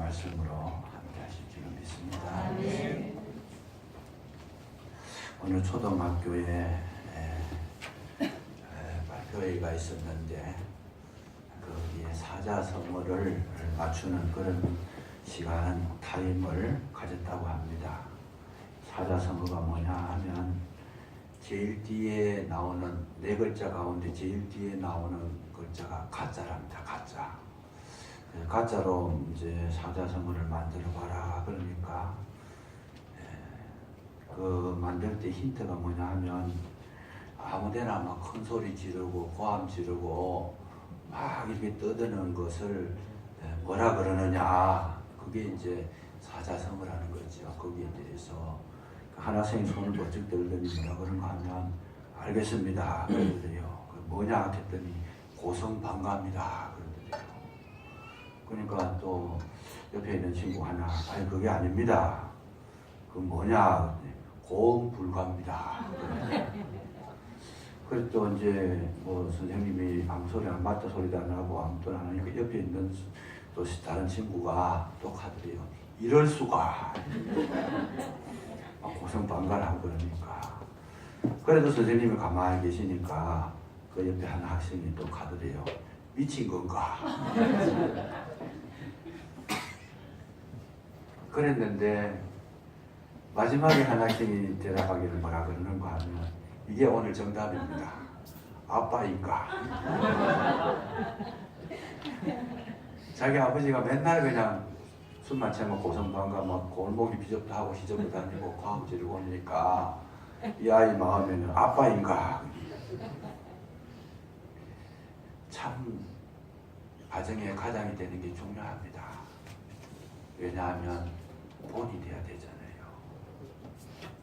말씀으로 함께 하실 줄 믿습니다. 네. 오늘 초등학교에 발표회가 있었는데 거기에 사자성어를 맞추는 그런 시간 타임을 가졌다고 합니다. 사자성어가 뭐냐 하면 제일 뒤에 나오는 네 글자 가운데 제일 뒤에 나오는 글자가 가짜랍니다. 가짜. 가짜로 이제 사자성어를 만들어 봐라 그러니까 그 만들 때 힌트가 뭐냐 하면 아무데나 막 큰 소리 지르고 고함 지르고 막 이렇게 떠드는 것을 뭐라 그러느냐, 그게 이제 사자성어라는 거죠. 거기에 대해서 한 학생이 손을 번쩍 들더니 뭐라 그런가 하면 알겠습니다 그러더래요. 뭐냐 했더니 고성방가입니다 그러더래요. 그러니까 또 옆에 있는 친구 하나, 아니 그게 아닙니다, 그 뭐냐, 고음불가입니다. 그래서 또 이제 뭐 선생님이 아무 소리 안 맞다 소리도 안 하고 아무도 안 하니까 옆에 있는 또 다른 친구가 또 하더래요. 이럴 수가. 고성방가라고 그러니까. 그래도 선생님이 가만히 계시니까 그 옆에 한 학생이 또 가더래요. 미친 건가? 그랬는데 마지막에 한 학생이 대답하기를 뭐라 그러는가 하면 이게 오늘 정답입니다. 아빠인가? 자기 아버지가 맨날 그냥 술만 채면 고성방가 막 골목이 비좁도 하고 시접도 다니고 과음 지르고 오니까 이 아이 마음에는 아빠인가? 참 가정의 가장이 되는 게 중요합니다. 왜냐하면 본이 돼야 되잖아요.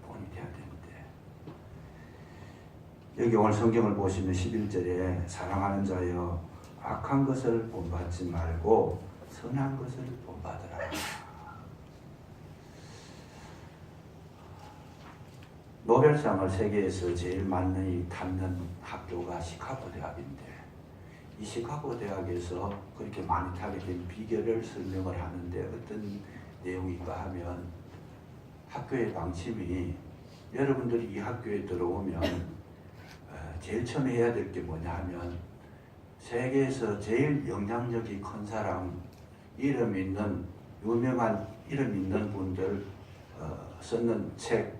본이 돼야 되는데 여기 오늘 성경을 보시면 11절에 사랑하는 자여 악한 것을 본받지 말고 선한 것을 본받으라. 노벨상을 세계에서 제일 많이 받는 학교가 시카고 대학인데 이 시카고 대학에서 그렇게 많이 타게 된 비결을 설명을 하는데 어떤 내용인가 하면 학교의 방침이, 여러분들이 이 학교에 들어오면 제일 처음에 해야 될 게 뭐냐 하면 세계에서 제일 영향력이 큰 사람, 이름 있는 유명한 이름 있는 분들 쓰는 책,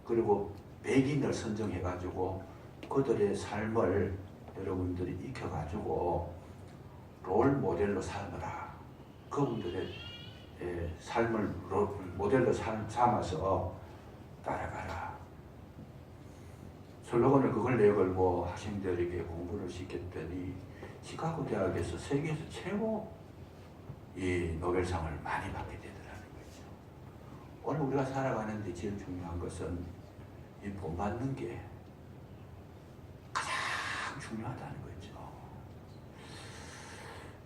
그리고 백인을 선정해 가지고 그들의 삶을 여러분들이 익혀 가지고 롤 모델로 삼으라. 그분들의 삶을 모델로 삼아서 따라가라. 슬로건을 그걸 내걸고 학생들에게 공부를 시켰더니 시카고 대학에서 세계에서 최고 이 노벨상을 많이 받게 되더라는 거죠. 오늘 우리가 살아가는데 제일 중요한 것은 이 본받는 게 가장 중요하다는 거죠.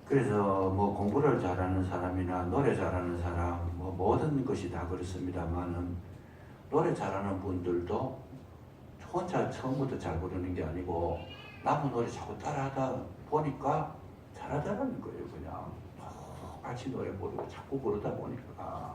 그래서 뭐 공부를 잘하는 사람이나 노래 잘하는 사람, 뭐 모든 것이 다 그렇습니다만은 노래 잘하는 분들도 혼자 처음부터 잘 부르는 게 아니고 남의 노래 자꾸 따라하다 보니까 잘하더라는 거예요. 그냥 같이 노래 부르고 자꾸 부르다 보니까.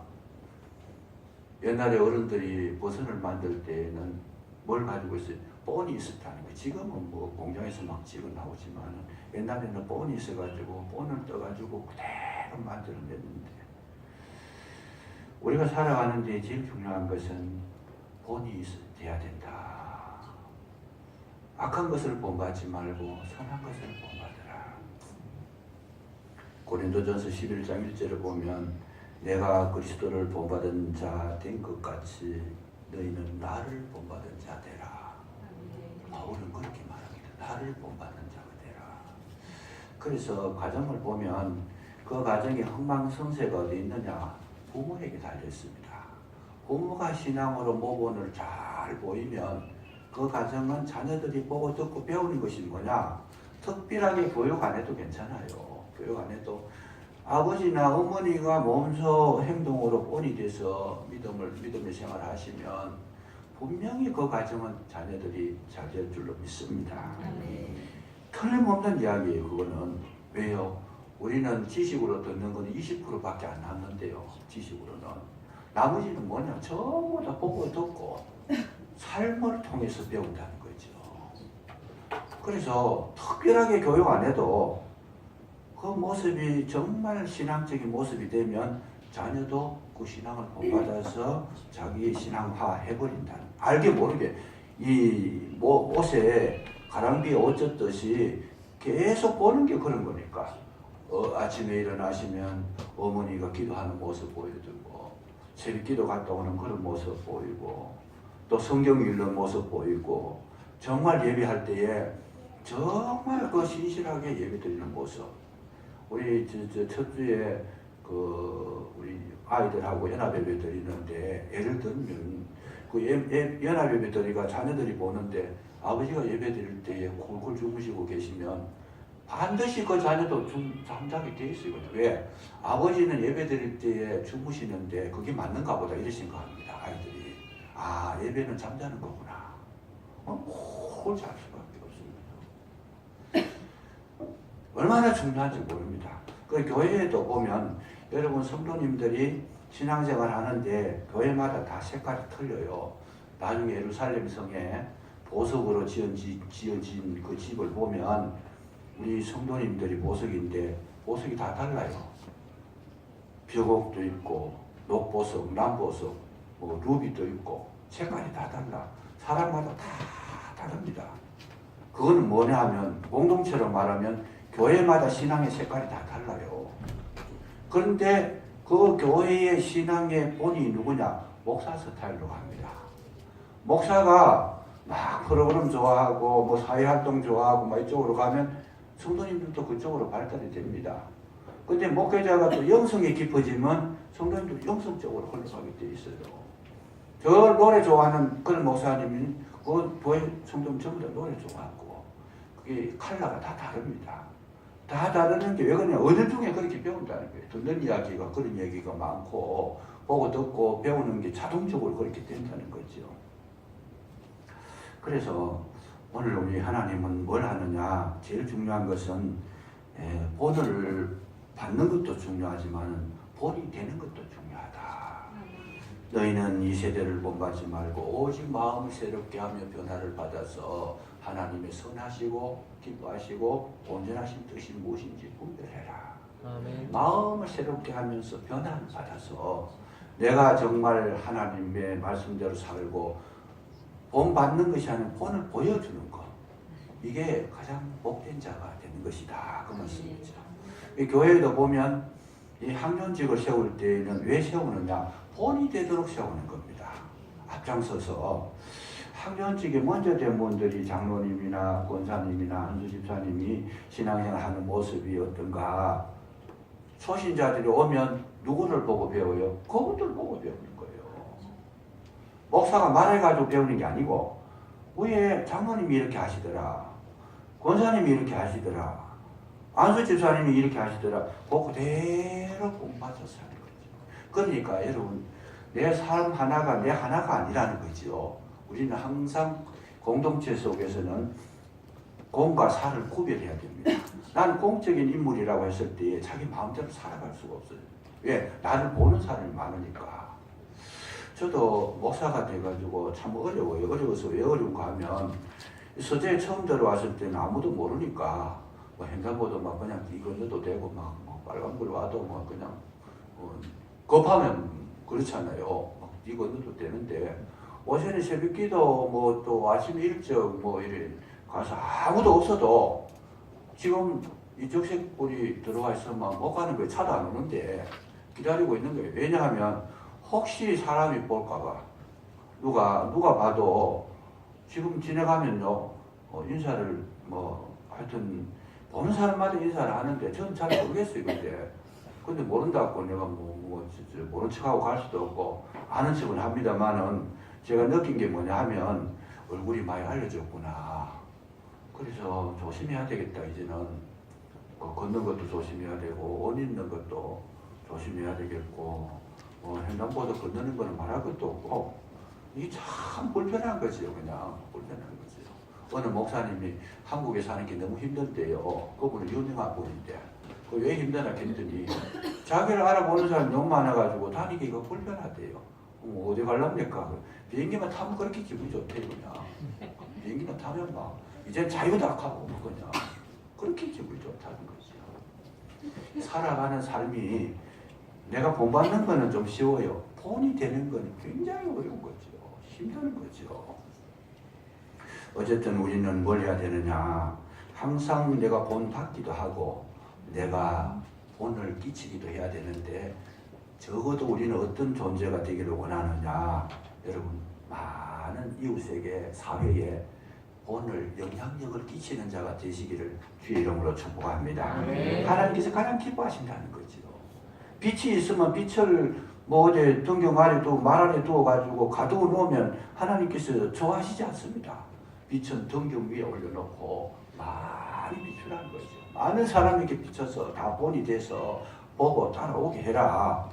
옛날에 어른들이 버선을 만들 때는 뭘 가지고 있어요? 본이 있었다는 거예요. 지금은 뭐 공장에서 막 찍어 나오지만 옛날에는 본이 있어가지고 본을 떠가지고 그대로 만들어냈는데, 우리가 살아가는데 제일 중요한 것은 본이 돼야 된다. 악한 것을 본받지 말고 선한 것을 본받으라. 고린도전서 11장 1절을 보면 내가 그리스도를 본받은 자 된 것 같이 너희는 나를 본받은 자 되라. 바울은 그렇게 말합니다. 나를 본받는 자가 되라. 그래서 가정을 보면 그 가정의 흥망성쇠가 어디 있느냐? 부모에게 달려있습니다. 부모가 신앙으로 모본을 잘 보이면 그 가정은 자녀들이 보고 듣고 배우는 것이 뭐냐? 특별하게 교육 안 해도 괜찮아요. 교육 안 해도 아버지나 어머니가 몸소 행동으로 본이 돼서 믿음의 생활을 하시면 분명히 그 가정은 자녀들이 잘 될 줄로 믿습니다. 틀림없는 이야기예요. 그거는 왜요? 우리는 지식으로 듣는 거는 20%밖에 안 남는데요. 지식으로는. 나머지는 뭐냐? 전부 다 보고 듣고 삶을 통해서 배운다는 거죠. 그래서 특별하게 교육 안 해도 그 모습이 정말 신앙적인 모습이 되면 자녀도 그 신앙을 본받아서 자기 신앙화 해버린다. 알게 모르게 이 옷에 가랑비에 옷 젖듯이 계속 보는 게 그런 거니까. 아침에 일어나시면 어머니가 기도하는 모습 보여주고 새벽 기도 갔다 오는 그런 모습 보이고 또 성경 읽는 모습 보이고 정말 예배할 때에 정말 그 신실하게 예배 드리는 모습. 우리 첫 주에 우리 아이들하고 연합 예배 드리는데 예를 들면 연합 예배 드리가 자녀들이 보는데 아버지가 예배 드릴 때에 굴굴 주무시고 계시면 반드시 그 자녀도 잠자게 돼 있어요. 왜? 아버지는 예배 드릴 때에 주무시는데 그게 맞는가 보다 이렇게 생각합니다. 아이들이. 아, 예배는 잠자는 거구나. 홀 잘 수밖에 없습니다. 얼마나 중요한지 모릅니다. 그 교회에도 보면 여러분 성도님들이 신앙생활 하는데 교회마다 다 색깔이 틀려요. 나중에 예루살렘 성에 보석으로 지어진 그 집을 보면 우리 성도님들이 보석인데 보석이 다 달라요. 벽옥도 있고 녹보석, 남보석, 루비도 있고 색깔이 다 달라. 사람마다 다 다릅니다. 그거는 뭐냐 하면 공동체로 말하면 교회마다 신앙의 색깔이 다 달라요. 그런데 그 교회의 신앙의 본이 누구냐? 목사 스타일로 갑니다. 목사가 막 프로그램 좋아하고 뭐 사회활동 좋아하고 막 이쪽으로 가면 성도님들도 그쪽으로 발달이 됩니다. 근데 목회자가 또 영성이 깊어지면 성도님도 영성적으로 흘러가게 돼 있어요. 저 노래 좋아하는 그런 목사님이 그 교회 성도님 전부 다 노래 좋아하고 그게 컬러가 다 다릅니다. 다 다르는 게 왜 그러냐? 어느 중에 그렇게 배운다는 거예요. 듣는 이야기가 그런 얘기가 많고 보고 듣고 배우는 게 자동적으로 그렇게 된다는 거죠. 그래서 오늘 우리 하나님은 뭘 하느냐? 제일 중요한 것은 본을 받는 것도 중요하지만 본이 되는 것도 중요하다. 너희는 이 세대를 본받지 말고 오직 마음을 새롭게 하며 변화를 받아서 하나님의 선하시고 기뻐하시고 온전하신 뜻이 무엇인지 분별해라. 아멘. 마음을 새롭게 하면서 변화를 받아서 내가 정말 하나님의 말씀대로 살고 본받는 것이 아니라 본을 보여주는 것. 이게 가장 복된 자가 되는 것이다. 그 말씀이죠. 이 교회에도 보면 이 학년직을 세울 때는 왜 세우느냐? 본이 되도록 세우는 겁니다. 앞장서서 학년직에 먼저 된 분들이 장로님이나 권사님이나 한수 집사님이 신앙생활 하는 모습이 어떤가? 초신자들이 오면 누구를 보고 배워요? 그분들 보고 배우는 거예요. 목사가 말해가지고 배우는 게 아니고 위에 장로님이 이렇게 하시더라. 권사님이 이렇게 하시더라. 안수 집사님이 이렇게 하시더라. 그대로 본받아서 사는 거죠. 그러니까 여러분 내 삶 하나가 내 하나가 아니라는 거죠. 우리는 항상 공동체 속에서는 공과 사를 구별해야 됩니다. 나는 공적인 인물이라고 했을 때 자기 마음대로 살아갈 수가 없어요. 왜? 나를 보는 사람이 많으니까. 저도 목사가 돼가지고 참 어려워요. 어려워서 왜 어려운가 하면 서재에 처음 들어왔을 때는 아무도 모르니까 뭐 횡단보도 막 그냥 이 건너도 되고 막 빨간불 와도 뭐 그냥 급하면 그렇잖아요. 이 건너도 되는데 오전에 새벽기도 뭐 또 아침 일찍 뭐 이래 가서 아무도 없어도 지금 이쪽 색불이 들어와 있으면 못 가는 거예요. 차도 안 오는데 기다리고 있는 거예요. 왜냐하면 혹시 사람이 볼까봐 누가 봐도 지금 지나가면요 인사를 뭐 하여튼 보는 사람마다 인사를 하는데 저는 잘 모르겠어요. 근데 모른다고 내가 모른 척하고 갈 수도 없고 아는 척은 합니다만은 제가 느낀 게 뭐냐 하면 얼굴이 많이 알려졌구나. 그래서 조심해야 되겠다. 이제는 걷는 것도 조심해야 되고 옷 입는 것도 조심해야 되겠고 횡단보도 건너는 거는 말할 것도 없고 이게 참 불편한 거지요. 그냥 불편한 거지요. 어느 목사님이 한국에 사는 게 너무 힘든데요. 그분은 유명한 분인데 왜 힘드나 했더니 자기를 알아보는 사람이 너무 많아가지고 다니기가 불편하대요. 어디 갈랍니까? 비행기만 타면 그렇게 기분이 좋대요. 그냥 비행기만 타면 막 이제 자유다하고 그냥 그렇게 기분이 좋다는 거죠. 살아가는 삶이 내가 본받는 거는 좀 쉬워요. 본이 되는 건 굉장히 어려운 거죠. 힘든 거죠. 어쨌든 우리는 뭘 해야 되느냐. 항상 내가 본 받기도 하고 내가 본을 끼치기도 해야 되는데 적어도 우리는 어떤 존재가 되기를 원하느냐. 여러분 많은 이웃에게 사회에 본을 영향력을 끼치는 자가 되시기를 주의 이름으로 축복합니다. 하나님께서 가장 기뻐하신다는 거죠. 빛이 있으면 빛을 뭐 어제 등경 아래 두고 말 아래 두어가지고 가두어 놓으면 하나님께서 좋아하시지 않습니다. 빛은 등경 위에 올려놓고 많이 비추라는 거죠. 많은 사람에게 비춰서 다 본이 돼서 보고 따라오게 해라.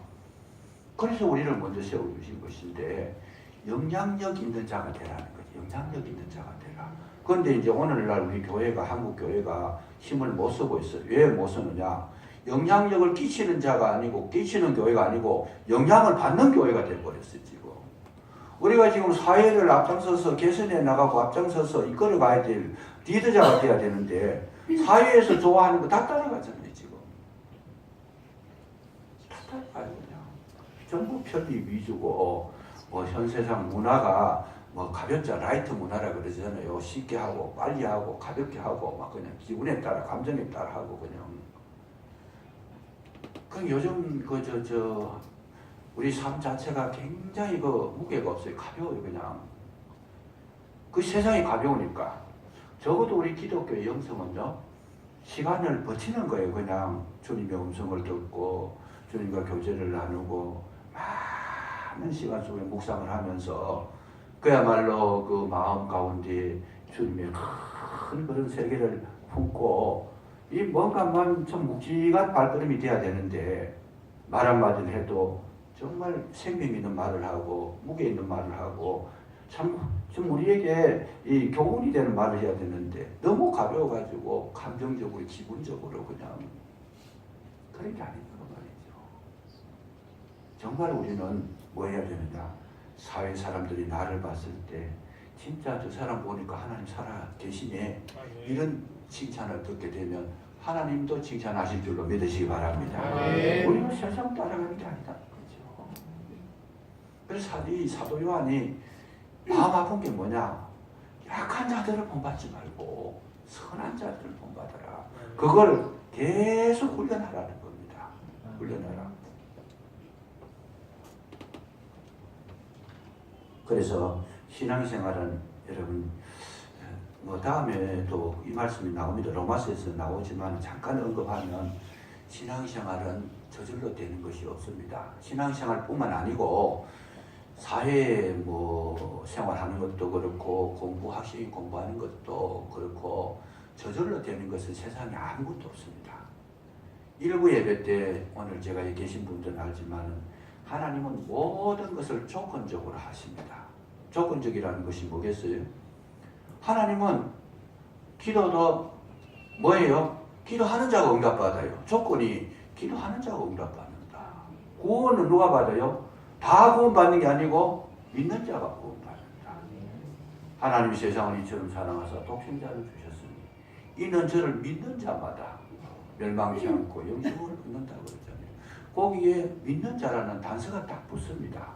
그래서 우리를 먼저 세워주신 것인데 영향력 있는 자가 되라는 거죠. 영향력 있는 자가 되라. 그런데 이제 오늘날 우리 교회가 한국 교회가 힘을 못 쓰고 있어요. 왜 못 쓰느냐? 영향력을 끼치는 자가 아니고 끼치는 교회가 아니고 영향을 받는 교회가 되어버렸어요. 지금 우리가 지금 사회를 앞장서서 개선해 나가고 앞장서서 이끌어 가야 될 리더자가 돼야 되는데 사회에서 좋아하는 거 다 따라가잖아요. 지금 다 따라가요. 그냥 전부 편리 위주고 뭐 현 세상 문화가 뭐 가볍자 라이트 문화라 그러잖아요. 쉽게 하고 빨리 하고 가볍게 하고 막 그냥 기분에 따라 감정에 따라 하고 그냥. 그 요즘 우리 삶 자체가 굉장히 무게가 없어요. 가벼워요. 그냥 그 세상이 가벼우니까 적어도 우리 기독교의 영성은요 시간을 버티는 거예요. 그냥 주님의 음성을 듣고 주님과 교제를 나누고 많은 시간 속에 묵상을 하면서 그야말로 그 마음 가운데 주님의 큰 그런 세계를 품고 이 뭔가만 좀 묵직한 발걸음이 돼야 되는데 말 한마디를 해도 정말 생명 있는 말을 하고 무게 있는 말을 하고 좀 우리에게 이 교훈이 되는 말을 해야 되는데 너무 가벼워가지고 감정적으로 기분적으로 그냥 그런 게 아니고 말이죠. 정말 우리는 뭐 해야 되느냐. 사회 사람들이 나를 봤을 때 진짜 저 사람 보니까 하나님 살아 계시네 이런 칭찬을 듣게 되면 하나님도 칭찬하실 줄로 믿으시기 바랍니다. 우리는 세상 따라가는 게 아니다. 그렇죠? 그래서 이 사도 요한이 마음 아픈 게 뭐냐? 약한 자들을 본받지 말고 선한 자들을 본받아라. 그걸 계속 훈련하라는 겁니다. 훈련하라. 그래서 신앙생활은 여러분 뭐 다음에도 이 말씀이 나옵니다. 로마서에서 나오지만 잠깐 언급하면 신앙생활은 저절로 되는 것이 없습니다. 신앙생활뿐만 아니고 사회에 뭐 생활하는 것도 그렇고 학생이 공부하는 것도 그렇고 저절로 되는 것은 세상에 아무것도 없습니다. 일부 예배 때 오늘 제가 여기 계신 분들은 알지만 하나님은 모든 것을 조건적으로 하십니다. 조건적이라는 것이 뭐겠어요? 하나님은 기도도 뭐예요? 기도하는 자가 응답받아요. 조건이 기도하는 자가 응답받는다. 구원은 누가 받아요? 다 구원받는 게 아니고 믿는 자가 구원받는다. 하나님이 세상을 이처럼 사랑하사 독생자를 주셨으니 이는 저를 믿는 자마다 멸망치 않고 영생을 얻는다고 그러잖아요. 거기에 믿는 자라는 단서가 딱 붙습니다.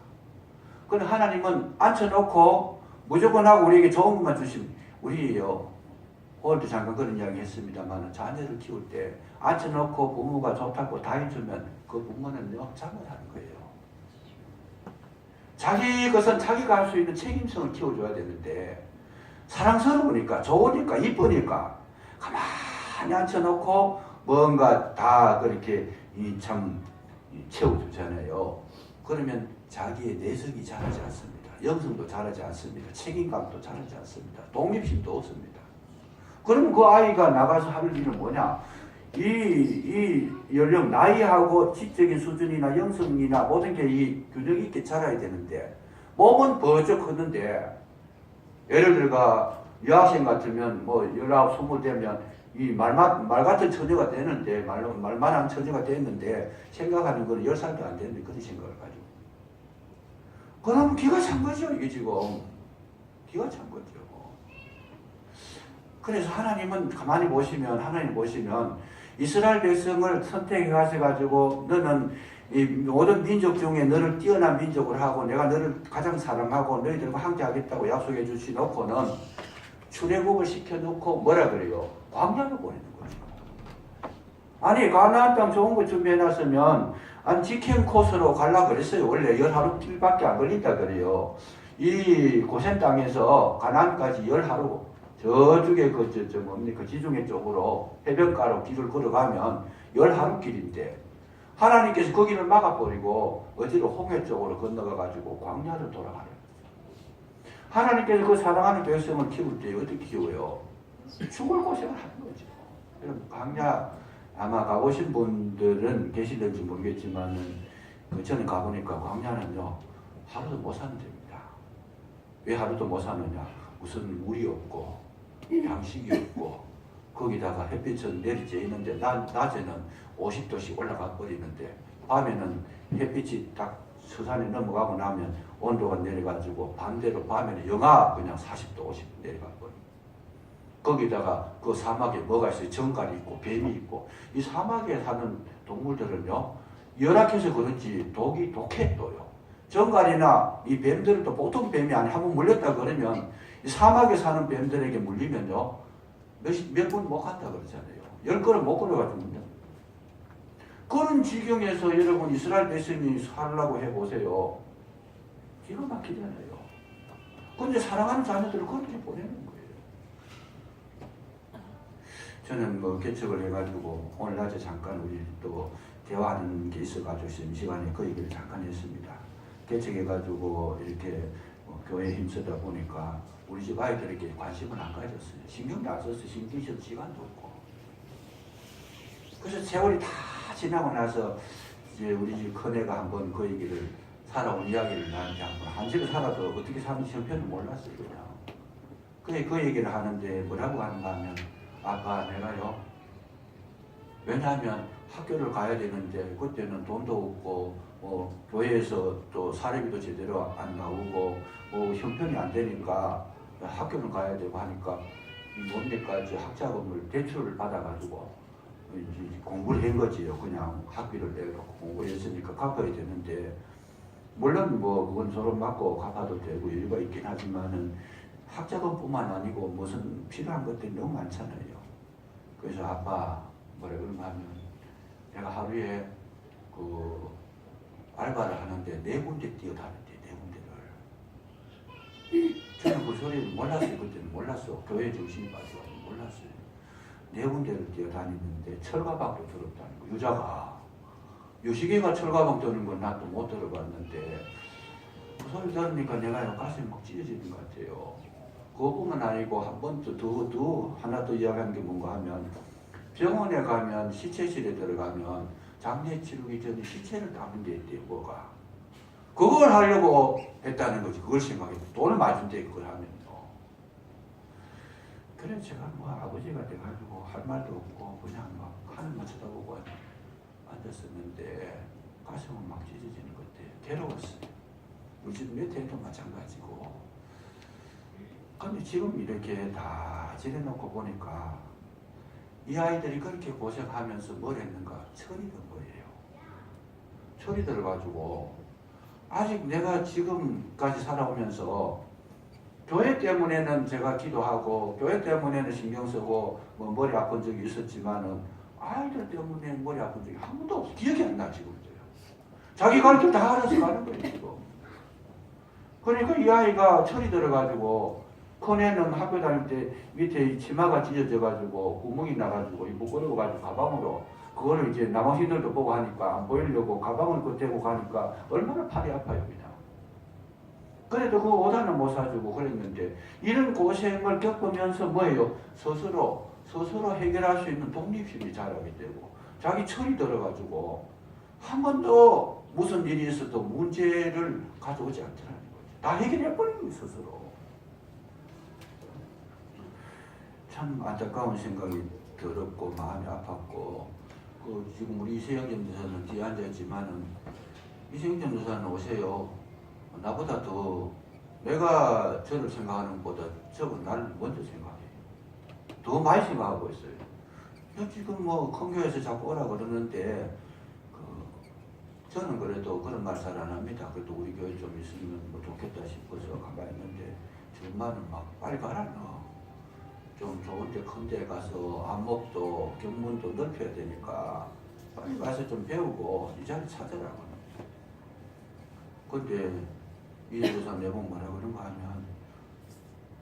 그런데 하나님은 앉혀놓고 무조건 하고 우리에게 좋은 것만 주십니다. 우리요 오늘도 잠깐 그런 이야기 했습니다만 자녀를 키울 때 앉혀놓고 부모가 좋다고 다 해주면 그 부모는요 잘못하는 거예요. 자기 것은 자기가 할 수 있는 책임성을 키워줘야 되는데 사랑스러우니까 좋으니까 이쁘니까 가만히 앉혀놓고 뭔가 다 그렇게 참 채워주잖아요. 그러면 자기의 내성이 자라지 않습니다. 영성도 자라지 않습니다. 책임감도 자라지 않습니다. 독립심도 없습니다. 그럼 그 아이가 나가서 할 일은 뭐냐? 이 연령, 나이하고 지적인 수준이나 영성이나 모든 게 이 균형 있게 자라야 되는데 몸은 버쩍 컸는데 예를 들어 유학생 같으면 뭐 19, 20 되면 이 말 같은 처녀가 되는데, 말만한 처녀가 됐는데, 생각하는 건 10살도 안 되는데, 그런 생각을 가지고. 그러면 기가 찬 거죠, 이게 지금. 기가 찬 거죠. 그래서 하나님은 가만히 보시면, 하나님 보시면, 이스라엘 백성을 선택해 가셔가지고, 너는 이 모든 민족 중에 너를 뛰어난 민족을 하고, 내가 너를 가장 사랑하고, 너희들과 함께 하겠다고 약속해 주시놓고는, 출애굽을 시켜놓고 뭐라 그래요? 광야로 보내는 거죠. 아니 가나안 땅 좋은 거 준비해놨으면 직행 코스로 가려고 그랬어요. 원래 10하루 길밖에 안 걸린다 그래요. 이 고센 땅에서 가나안까지 10하루 저쪽에 뭡니까 지중해 쪽으로 해변가로 길을 걸어가면 10하루 길인데 하나님께서 거기를 막아버리고 어디로 홍해 쪽으로 건너가가지고 광야로 돌아가래요. 하나님께서 그 사랑하는 백성을 키울 때 어떻게 키워요? 죽을 고생을 하는 거죠. 여러분 광야 아마 가보신 분들은 계시는지 모르겠지만은 저는 가보니까 광야는요 하루도 못 사는 데입니다. 왜 하루도 못 사느냐? 우선 물이 없고 양식이 없고 거기다가 햇빛은 내리쬐 있는데 낮에는 50도씩 올라가 버리는데 밤에는 햇빛이 딱 서산에 넘어가고 나면 온도가 내려가지고 반대로 밤에는 영하 그냥 40도 50도 내려가 버려. 거기다가 그 사막에 뭐가 있어요? 정갈이 있고 뱀이 있고 이 사막에 사는 동물들은요 열악해서 그런지 독이 독해 또요. 정갈이나 이 뱀들은 또 보통 뱀이 아니 한번 물렸다 그러면 이 사막에 사는 뱀들에게 물리면요 몇 분 못 간다 그러잖아요. 10걸음 못 걸어가지고 그런 지경에서 여러분 이스라엘 백성이 살라고 해보세요. 기가 막히잖아요. 그런데 사랑하는 자녀들을 그렇게 보내는 거예요. 저는 뭐 개척을 해가지고 오늘 낮에 잠깐 우리 또 대화하는 게 있어가지고 시간에 그 얘기를 잠깐 했습니다. 개척해가지고 이렇게 교회에 힘쓰다 보니까 우리 집 아이들에게 관심을 안 가졌어요. 신경도 안 썼어요. 신경 쓸 시간도 없고. 그래서 세월이 다 지나고 나서 이제 우리 집 큰애가 한번 그 얘기를 살아온 이야기를 나한테 한 집에 살아도 어떻게 사는지 형편을 몰랐어요. 그냥. 그 얘기를 하는데 뭐라고 하는가 하면 아빠 내가요 왜냐하면 학교를 가야 되는데 그때는 돈도 없고 교회에서 또 사례비도 제대로 안 나오고 형편이 안 되니까 학교를 가야 되고 하니까 뭡니까 학자금을 대출을 받아가지고 공부를 한 거지요. 그냥 학비를 내놓고 공부했으니까 갚아야 되는데 물론 뭐 그건 서로 맞고 갚아도 되고 여유가 있긴 하지만은 학자금뿐만 아니고 무슨 필요한 것들이 너무 많잖아요. 그래서 아빠 뭐라 그러면 내가 하루에 그 알바를 하는데 4군데 뛰어다녔대. 4군데를. 저는 그 소리를 몰랐어요. 그때는 몰랐어. 교회 정신이 빠져서 몰랐어요. 4군데를 뛰어다니는데 철가방도 들었다는 거. 유자가 유시계가 철가방 드는 건 나도 못 들어봤는데 그 소리 들으니까 내가 가슴이 막 찢어지는 것 같아요. 그것뿐만 아니고 한 번 더 하나 더 이야기한 게 뭔가 하면 병원에 가면 시체실에 들어가면 장례 치르기 전에 시체를 담는 게 있대요. 뭐가 그걸 하려고 했다는 거지. 그걸 생각해서 돈을 많이 준대 그걸 하면요. 그래 제가 뭐 아버지가 돼가지고 할 말도 없고 그냥 막 하늘만 쳐다보고 앉았었는데 가슴은 막 찢어지는 것 같아요. 괴로웠어요. 우리 집 밑에도 마찬가지고. 근데 지금 이렇게 다 지내놓고 보니까 이 아이들이 그렇게 고생하면서 뭘 했는가? 철이 든 거예요. 철이 들어가지고 아직 내가 지금까지 살아오면서 교회 때문에는 제가 기도하고 교회 때문에는 신경 쓰고 뭐 머리 아픈 적이 있었지만은 아이들 때문에 머리 아픈 적이 한 번도 없어. 기억이 안 나 지금. 자기 갈 길 다 알아서 가는 거예요 지금. 그러니까 이 아이가 철이 들어가지고 큰애는 학교 다닐 때 밑에 치마가 찢어져가지고 구멍이 나가지고 무거워가지고 가방으로 그거를 이제 남학생들도 보고 하니까 안 보이려고 가방을 끄대고 가니까 얼마나 팔이 아파요 그냥. 그래도 그 옷하나 못 사주고 그랬는데 이런 고생을 겪으면서 뭐예요? 스스로 해결할 수 있는 독립심이 자라게 되고 자기 철이 들어가지고 한 번도 무슨 일이 있어도 문제를 가져오지 않더라는 거죠. 다 해결해버리는 거예요 스스로. 참 안타까운 생각이 더럽고 마음이 아팠고 지금 우리 이세영 전도사는 뒤에 앉아있지만은 이세영 전도사는 오세요. 나보다 더 내가 저를 생각하는 것보다 저는 나를 먼저 생각해요. 더 많이 생각하고 있어요. 지금 뭐 큰 교회에서 자꾸 오라 그러는데 저는 그래도 그런 말 잘 안 합니다. 그래도 우리 교회 좀 있으면 뭐 좋겠다 싶어서 가만히 있는데 정말은 막 빨리 가라 너. 좀 좋은데 큰데 가서 안목도 경문도 넓혀야 되니까 빨리 가서 좀 배우고 이 자리 찾으라고. 근데 이전도사 내보고 뭐라 그런 거 하면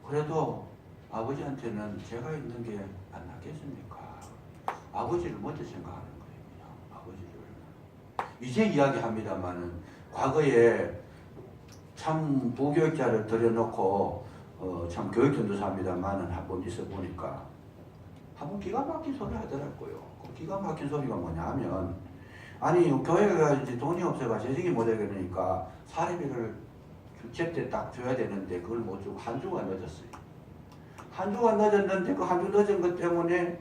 그래도 아버지한테는 제가 있는 게 안 낫겠습니까? 아버지를 먼저 생각하는 거예요. 아버지를. 이제 이야기합니다만은 과거에 참 부교육자를 들여놓고 참 교육전도사입니다만은 한번 있어 보니까 한번 기가 막힌 소리 하더라고요. 그 기가 막힌 소리가 뭐냐면 아니 교회가 이제 돈이 없어가 재정이 못하겠으니까 사례비를 제때 딱 줘야 되는데 그걸 못 주고 한 주가 늦었어요. 한 주가 늦었는데 그 한 주 늦은 것 때문에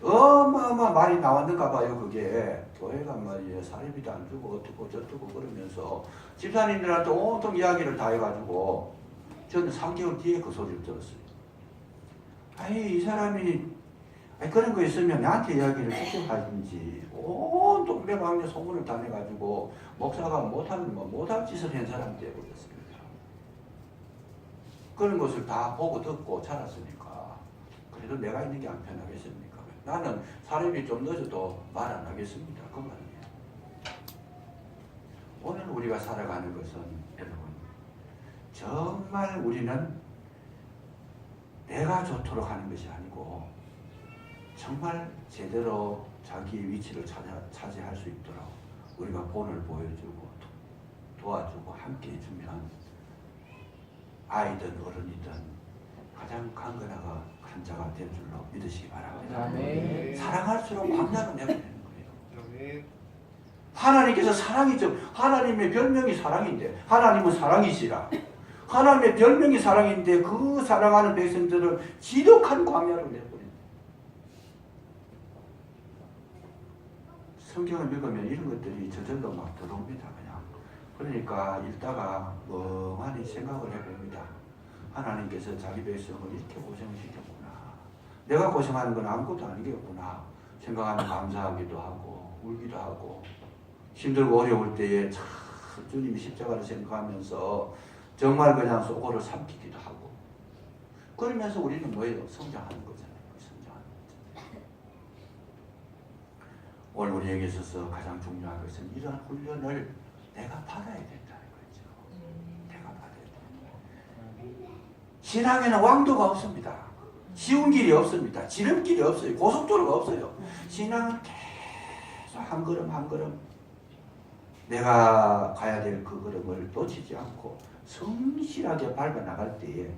어마어마 말이 나왔는가 봐요. 그게 교회가 말이에요. 사례비도 안 주고 어떻고 저쩌고 그러면서 집사님들한테 온통 이야기를 다 해가지고 저는 3개월 뒤에 그 소리를 들었어요. 아니 이 사람이 그런 거 있으면 나한테 이야기를 직접 하든지 온 동네방네 소문을 다 내가지고 목사가 못하는 못할 짓을 한 사람 되어버렸습니다. 그런 것을 다 보고 듣고 자랐으니까 그래도 내가 있는 게 안 편하겠습니까? 나는 사람이 좀 늦어도 말 안 하겠습니다. 그 말이에요. 오늘 우리가 살아가는 것은 여러분 정말 우리는 내가 좋도록 하는 것이 아니고 정말 제대로 자기의 위치를 차지할 수 있도록 우리가 본을 보여주고 도와주고 함께 해주면 아이든 어른이든 가장 강건하고 한 자가 될 줄로 믿으시기 바랍니다. 아멘. 사랑할수록 광야로 내보내는 거예요. 아멘. 하나님께서 사랑이죠. 하나님의 별명이 사랑인데 하나님은 사랑이시라. 하나님의 별명이 사랑인데 그 사랑하는 백성들을 지독한 광야로 내보낸다. 성경을 읽으면 이런 것들이 저절로 막 들어옵니다. 그냥. 그러니까 읽다가 멍하니 생각을 해봅니다. 하나님께서 자기 백성을 이렇게 고생시켰구나. 내가 고생하는 건 아무것도 아니겠구나. 생각하면 감사하기도 하고 울기도 하고 힘들고 어려울 때에 참 주님이 십자가를 생각하면서 정말 그냥 속으로 삼키기도 하고 그러면서 우리는 뭐예요? 성장하는 거잖아요. 성장하는 거잖아요. 오늘 우리에게 있어서 가장 중요한 것은 이런 훈련을 내가 받아야 된다는 거죠. 내가 받아야 된다. 신앙에는 왕도가 없습니다. 쉬운 길이 없습니다. 지름길이 없어요. 고속도로가 없어요. 신앙은 계속 한 걸음 한 걸음 내가 가야 될 그 걸음을 놓치지 않고 성실하게 밟아 나갈 때에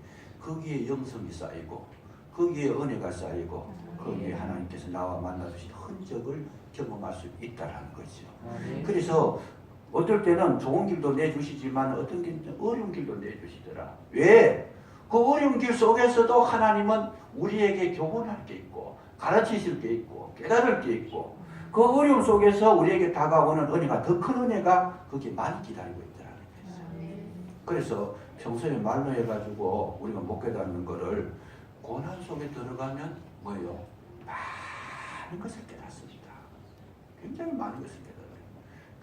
거기에 영성이 쌓이고 거기에 은혜가 쌓이고 거기에 하나님께서 나와 만나주신 흔적을 경험할 수 있다는 거죠. 그래서 어떨 때는 좋은 길도 내주시지만 어떤 길은 어려운 길도 내주시더라. 왜? 그 어려운 길 속에서도 하나님은 우리에게 교훈할 게 있고 가르치실 게 있고 깨달을 게 있고 그 어려움 속에서 우리에게 다가오는 은혜가 더 큰 은혜가 거기에 많이 기다리고 있더라는 거죠. 그래서 평소에 말로 해가지고 우리가 못 깨닫는 거를 고난 속에 들어가면 뭐예요? 많은 것을 깨닫습니다. 굉장히 많은 것을 깨달아요.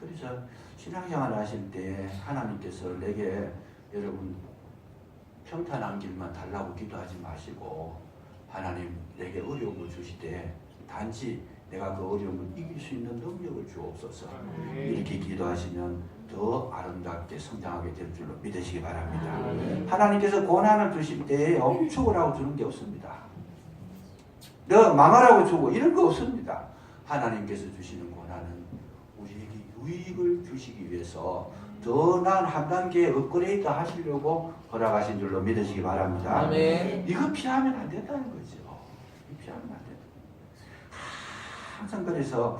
그래서 신앙생활 하실 때 하나님께서 내게 여러분 평탄한 길만 달라고 기도하지 마시고 하나님 내게 어려움을 주시되 단지 내가 그 어려움을 이길 수 있는 능력을 주옵소서. 이렇게 기도하시면 더 아름답게 성장하게 될 줄로 믿으시기 바랍니다. 하나님께서 고난을 주실 때에 죽으라고 주는 게 없습니다. 너 망하라고 주고 이런 거 없습니다. 하나님께서 주시는 고난은 우리에게 유익을 주시기 위해서 더 나은 한 단계 업그레이드 하시려고 허락하신 줄로 믿으시기 바랍니다. 아멘. 이거 피하면 안 된다는 거죠. 피하면 안 된다. 항상 그래서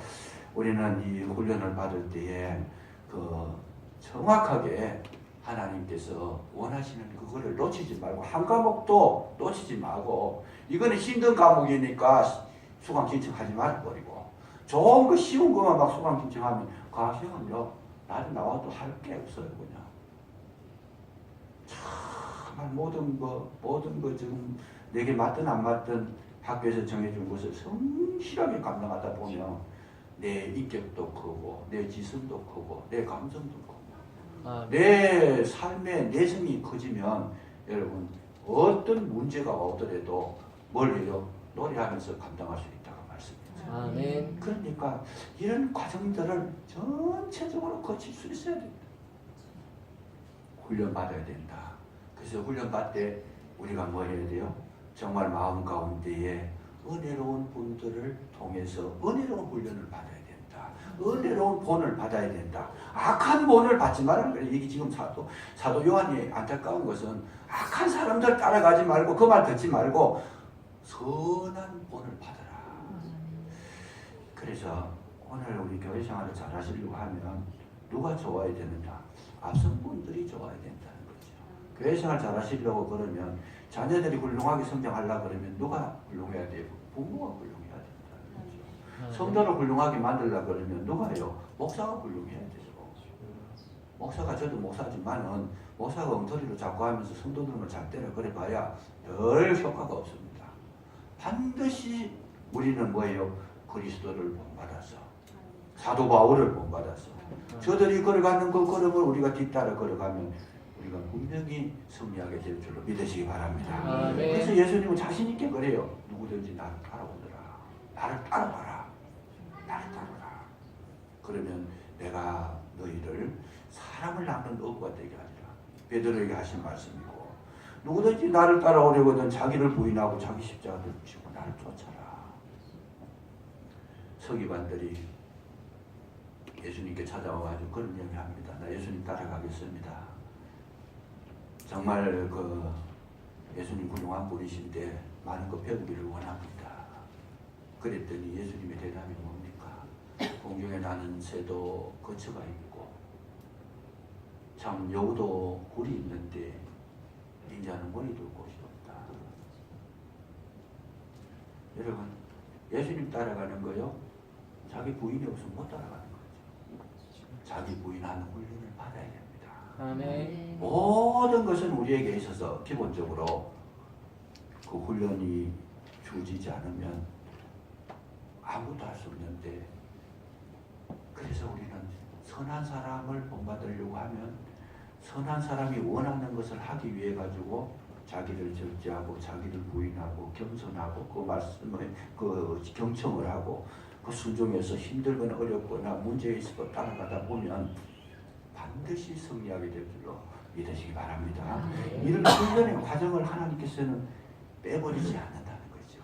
우리는 이 훈련을 받을 때에 그 정확하게 하나님께서 원하시는 그거를 놓치지 말고 한 과목도 놓치지 말고 이거는 힘든 과목이니까 수강 신청하지 말아버리고 좋은 거 쉬운 거만 막 수강 신청하면 과학시험은요 나중에 나와도 할 게 없어요. 그냥 정말 모든 거 지금 내게 맞든 안 맞든 학교에서 정해준 것을 성실하게 감당하다 보면 내 인격도 크고 내 지성도 크고 내 감성도 크고 내 삶의 내성이 커지면 여러분 어떤 문제가 오더라도 뭘 해요? 노래하면서 감당할 수 있다고 말씀드렸죠. 아멘. 그러니까 이런 과정들을 전체적으로 거칠 수 있어야 된다. 훈련 받아야 된다. 그래서 훈련 받을 때 우리가 뭐 해야 돼요? 정말 마음 가운데에 은혜로운 분들을 통해서 은혜로운 훈련을 받아야 된다. 은혜로운 본을 받아야 된다. 악한 본을 받지 말라는 거예요. 이게 지금 사도 요한이 안타까운 것은 악한 사람들 따라가지 말고 그 말 듣지 말고 선한 본을 받아라. 그래서 오늘 우리 교회 생활을 잘 하시려고 하면 누가 좋아야 되느냐? 앞선 분들이 좋아야 된다는 거죠. 교회 생활 잘 하시려고 그러면 자녀들이 훌륭하게 성장하려고 그러면 누가 훌륭해야 돼요? 부모가 훌륭해야 된다는 거죠. 성도를 훌륭하게 만들려고 그러면 누가 해요? 목사가 훌륭해야 되죠. 목사가 저도 목사지만은 목사가 엉터리로 자꾸 하면서 성도들을 잘 때려 그래 봐야 별 효과가 없습니다. 반드시 우리는 뭐예요? 그리스도를 본받아서 사도 바울을 본받아서 저들이 걸어가는 그 걸음을 우리가 뒤따라 걸어가면 우리가 분명히 승리하게 될 줄로 믿으시기 바랍니다. 아멘. 그래서 예수님은 자신 있게 그래요. 누구든지 나를 따라오더라. 나를 따라와라. 나를 따라와라. 그러면 내가 너희를 사람을 낳는 어부가 되게 하리라. 베드로에게 하신 말씀이고 누구든지 나를 따라오려거든 자기를 부인하고 자기 십자가를 지고 나를 쫓아라. 서기관들이 예수님께 찾아와가지고 그런 얘기합니다. 나 예수님 따라가겠습니다. 정말 그 예수님 훌륭한 분이신데 많은 거 배우기를 원합니다. 그랬더니 예수님의 대답이 뭡니까? 공중에 나는 새도 거처가 있고 참 여우도 굴이 있는데 인자는 머리 둘 곳이 없다. 여러분 예수님 따라가는 거요? 자기 부인이 없으면 못 따라가는 거죠. 자기 부인하는 훈련을 받아야 됩니다. 아멘. 모든 것은 우리에게 있어서 기본적으로 그 훈련이 주어지지 않으면 아무것도 할 수 없는데 그래서 우리는 선한 사람을 본받으려고 하면 선한 사람이 원하는 것을 하기 위해 가지고 자기를 절제하고 자기를 부인하고 겸손하고 그 말씀에 그 경청을 하고 그 순종에서 힘들거나 어렵거나 문제에 있어도 따라가다 보면 반드시 승리하게 될 줄로 믿으시기 바랍니다. 이런 훈련의 과정을 하나님께서는 빼버리지 않는다는 거죠.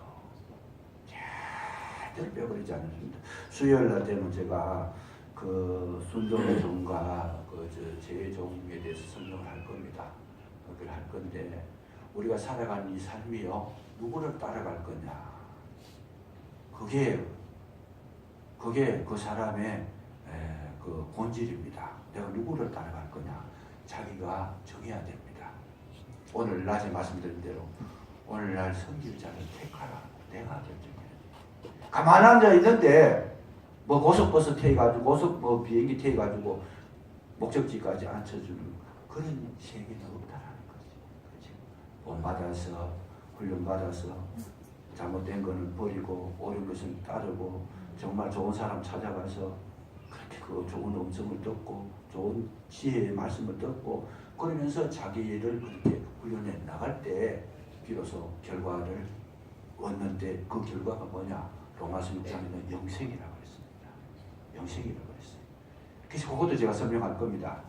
절대로 빼버리지 않습니다. 수요일날 되면 제가 그 순종의 종과 그 죄의 종에 대해서 설명을 할 겁니다. 그걸 할 건데 우리가 살아가는 이 삶이요 누구를 따라갈 거냐? 그게 그 사람의 그 본질입니다. 내가 누구를 따라갈 거냐? 자기가 정해야 됩니다. 오늘 낮에 말씀드린 대로 오늘날 선지자를 택하라. 내가 결정해야 돼. 가만 앉아 있는데 뭐 고속버스 태워가지고 비행기 태워가지고 목적지까지 앉혀주는 그런 세계는 없다라는 거지. 그렇지? 본받아서 훈련받아서 잘못된 거는 버리고 옳은 것은 따르고 정말 좋은 사람 찾아가서 그렇게 그 좋은 음성을 듣고 좋은 지혜의 말씀을 듣고 그러면서 자기를 그렇게 훈련해 나갈 때 비로소 결과를 얻는데 그 결과가 뭐냐? 로마서 6장에는 영생이라고 했습니다. 영생이라고 했어요. 그래서 그것도 제가 설명할 겁니다.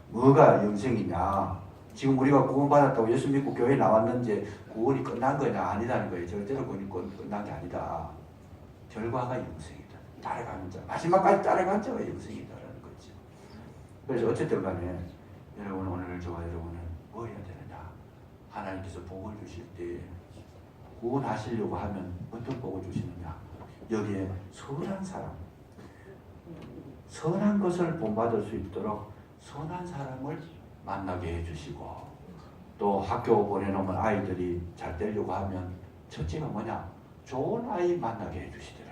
뭐가 영생이냐? 지금 우리가 구원받았다고 예수 믿고 교회 나왔는지 구원이 끝난 거냐? 아니라는 거예요. 절대로 구원이 끝난 게 아니다. 결과가 영생이다. 따라가는 자, 마지막까지 따라간 자가 영생이다라는 거죠. 그래서 어쨌든 간에 여러분 오늘 저와 여러분은 뭐 해야 되느냐? 하나님께서 복을 주실 때 구원하시려고 하면 어떤 복을 주시느냐? 여기에 선한 사람, 선한 것을 본받을 수 있도록 선한 사람을 만나게 해주시고 또 학교 보내놓으면 아이들이 잘 되려고 하면 첫째가 뭐냐? 좋은 아이 만나게 해주시더라.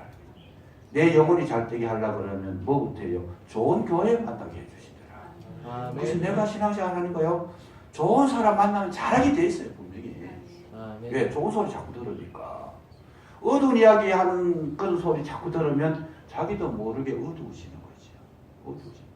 내 영혼이 잘되게 하려고 그러면 뭐부터 해요? 좋은 교회 만나게 해주시더라. 그래서 내가 신앙생활 하는 거요. 좋은 사람 만나면 잘하게 돼 있어요, 분명히. 왜? 좋은 소리 자꾸 들으니까. 어두운 이야기 하는 그런 소리 자꾸 들으면 자기도 모르게 어두워지는 거죠. 어두워지는.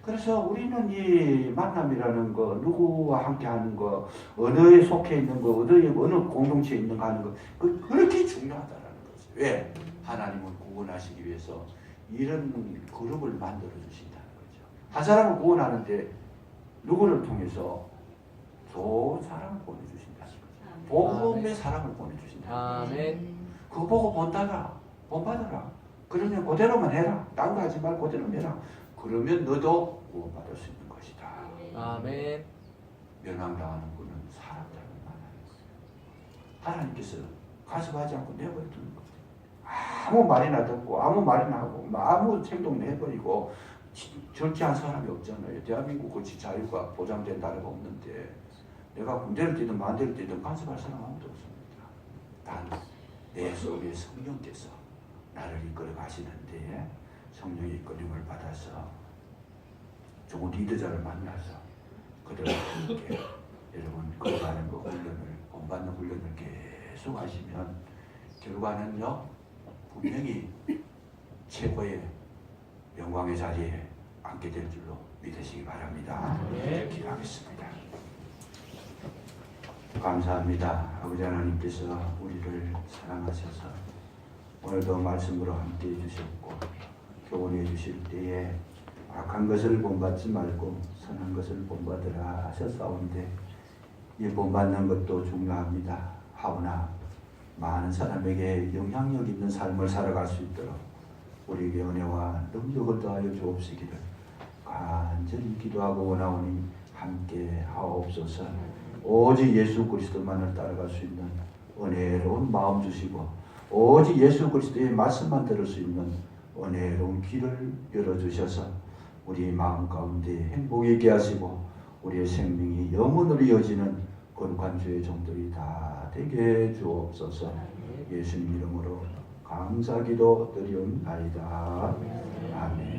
그래서 우리는 이 만남이라는 거, 누구와 함께 하는 거, 어느에 속해 있는 거, 어느 공동체에 있는 거 하는 거, 그렇게 중요하다라는 거죠. 왜? 하나님을 구원하시기 위해서 이런 그룹을 만들어 주신다는 거죠. 한 사람을 구원하는데 누구를 통해서 좋은 사람을 보내주신다는 거죠. 복음의 사람을 보내주신다는 거죠. 그거 보고 본받아라. 그러면 그대로만 해라. 딴 거 하지 말고 그대로 해라. 그러면 너도 구원받을 수 있는 것이다. 아멘. 멸망당하는 분은 사람들을 만나는 거예요. 하나님께서 가슴하지 않고 내버려 두는 거예요. 아무 말이나 듣고 아무 말이나 하고 아무 행동이나 해버리고 절제한 사람이 없잖아요. 대한민국 그치 자유가 보장된 나라가 없는데 내가 군대를 뛰든 만대를 뛰든 간섭할 사람 아무도 없습니다. 단 내 속에 성령께서 나를 이끌어 가시는데 성령의 이끌림을 받아서 좋은 리더자를 만나서 그들과 함께 여러분 걸어가는 그 훈련을 본받는 훈련을 계속 하시면 결과는요 분명히 최고의 영광의 자리에 앉게 될 줄로 믿으시기 바랍니다. 네, 기도하겠습니다. 감사합니다. 아버지 하나님께서 우리를 사랑하셔서 오늘도 말씀으로 함께 해주셨고 교훈해 주실 때에 악한 것을 본받지 말고 선한 것을 본받으라 하셨사온데 이 본받는 것도 중요합니다. 하오나 많은 사람에게 영향력 있는 삶을 살아갈 수 있도록 우리에게 은혜와 능력을 더하여 주옵시기를 간절히 기도하고 원하오니 함께 하옵소서. 오직 예수 그리스도만을 따라갈 수 있는 은혜로운 마음 주시고 오직 예수 그리스도의 말씀만 들을 수 있는 은혜로운 길을 열어주셔서 우리 마음 가운데 행복이 있게 하시고 우리의 생명이 영원으로 이어지는 거룩한 주의 종들이 다 되게 주옵소서. 예수님 이름으로 감사기도 드리옵나이다. 아멘.